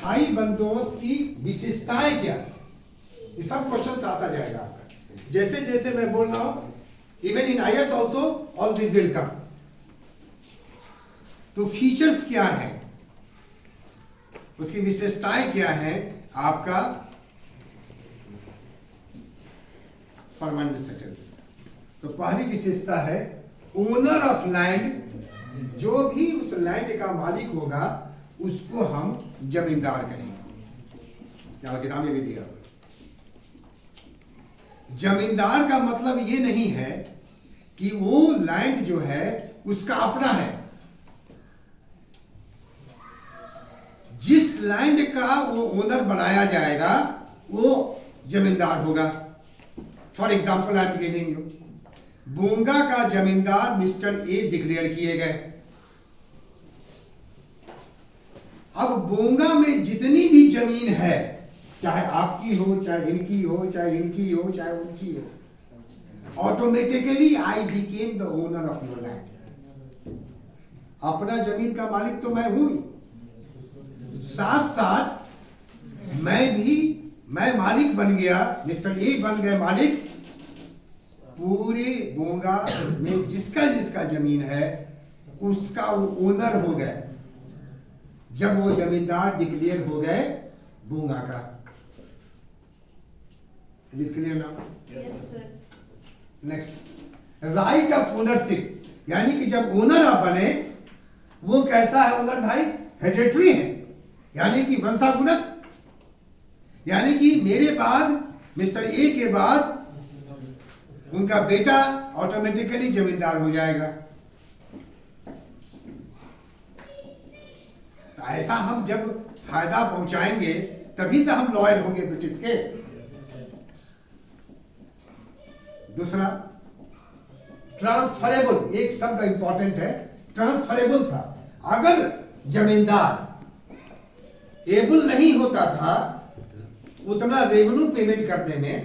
स्थायी बंदोबस्त की विशेषताएं क्या थी, ये सब क्वेश्चन आता जाएगा आपका। जैसे जैसे मैं बोल रहा हूं, even in IAS also all this will come. तो फीचर्स क्या है, उसकी विशेषताएं क्या है आपका परमानेंट सेटल। तो पहली विशेषता है ओनर ऑफ लैंड, जो भी उस लैंड का मालिक होगा उसको हम जमींदार कहेंगे। यहां किताब में भी दिया हुआ। जमींदार का मतलब ये नहीं है कि वो लैंड जो है उसका अपना है। जिस लैंड का वो ओनर बनाया जाएगा वो जमींदार होगा। For example I am giving you, Bonga का जमींदार मिस्टर ए डिक्लेयर किए गए। अब बोंगा में जितनी भी जमीन है, चाहे आपकी हो, चाहे इनकी हो, चाहे इनकी हो, चाहे उनकी हो, automatically I became the owner of your land. अपना जमीन का मालिक तो मैं हूं ही, साथ साथ मैं मालिक बन गया, मिस्टर ए बन गए मालिक। पूरे बोंगा में जिसका जिसका जमीन है उसका वो ओनर हो गए जब वो जमींदार डिक्लेयर हो गए बोंगा का। Is it clear now? Yes sir. Next, right of ownership, यानी कि जब ओनर आप बने, वो कैसा है ओनर भाई? हेरिडिटरी है, यानी कि वंशानुगत। यानी कि मेरे बाद, मिस्टर ए के बाद उनका बेटा ऑटोमेटिकली जमींदार हो जाएगा। ऐसा हम जब फायदा पहुंचाएंगे तभी तो हम लॉयल होंगे ब्रिटिश के। दूसरा, ट्रांसफरेबल, एक शब्द इंपॉर्टेंट है, ट्रांसफरेबल था। अगर जमींदार एबल नहीं होता था उतना रेवेन्यू पेमेंट करने में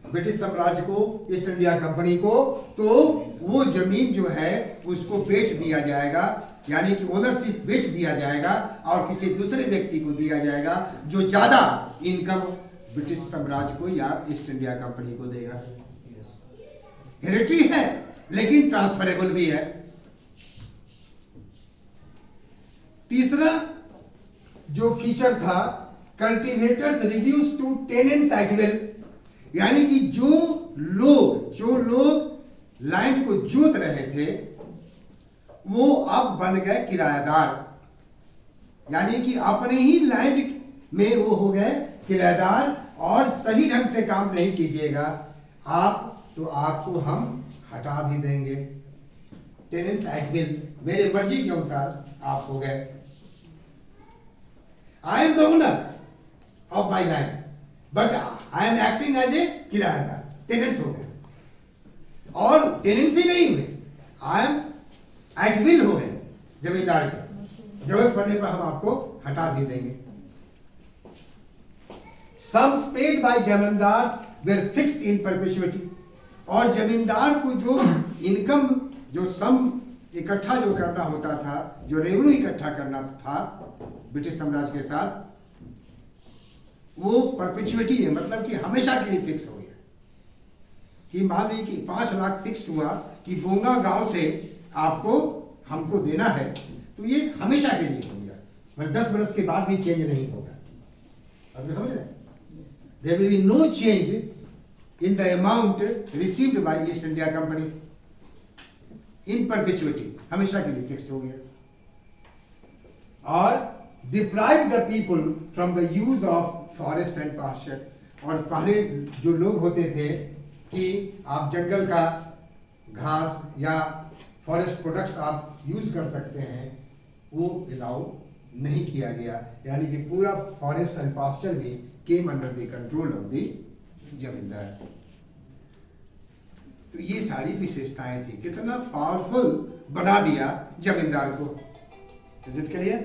ब्रिटिश साम्राज्य को, ईस्ट इंडिया कंपनी को, तो वो जमीन जो है उसको बेच दिया जाएगा, यानी कि ओनरशिप बेच दिया जाएगा और किसी दूसरे व्यक्ति को दिया जाएगा जो ज्यादा इनकम ब्रिटिश साम्राज्य को या ईस्ट इंडिया कंपनी को देगा। हेरिडिटरी है लेकिन ट्रांसफरेबल भी है। तीसरा जो फीचर था, cultivators reduce to tenants at will, यानी कि जो लोग लैंड को जोत रहे थे वो अब बन गए किराएदार, यानी कि अपने ही लैंड में वो हो गए किराएदार। और सही ढंग से काम नहीं कीजिएगा आप तो आपको हम हटा भी देंगे। टेनेंट्स एट विल, मेरे मर्जी के अनुसार आप हो गए। I am the owner of my land but I am acting as a किराएदार, टेनेंट्स हो गए। और टेनेंट्स ही नहीं हुए, आई एम एट विल हो गए जमींदार के। जरूरत पड़ने पर हम आपको हटा भी देंगे। Sums paid by zamindars were fixed in perpetuity, और जमींदार को जो इनकम, जो सम इकट्ठा जो करना होता था, जो रेवेन्यू इकट्ठा करना था ब्रिटिश साम्राज्य के साथ, वो परपेचुइटी में, मतलब कि हमेशा के लिए फिक्स हो गया। कि मान लीजिए कि 5 लाख फिक्स हुआ कि बोंगा गांव से आपको हमको देना है, तो ये हमेशा के लिए हो गया, मतलब 10 बरस के बाद भी चेंज नहीं होगा। आप समझ रहे हैं? There will be no change in the amount received by East India Company in perpetuity, हमेशा के लिए फिक्स्ड हो गया। और deprive the people from the use of forest and pasture, और पहले जो लोग होते थे कि आप जंगल का घास या फॉरेस्ट प्रोडक्ट्स आप यूज कर सकते हैं, वो अलाउ नहीं किया गया, यानी कि पूरा फॉरेस्ट एंड पास्चर भी came under the control of the जमींदार। तो ये सारी विशेषताएं थी, कितना पावरफुल बना दिया जमींदार को। Is it clear?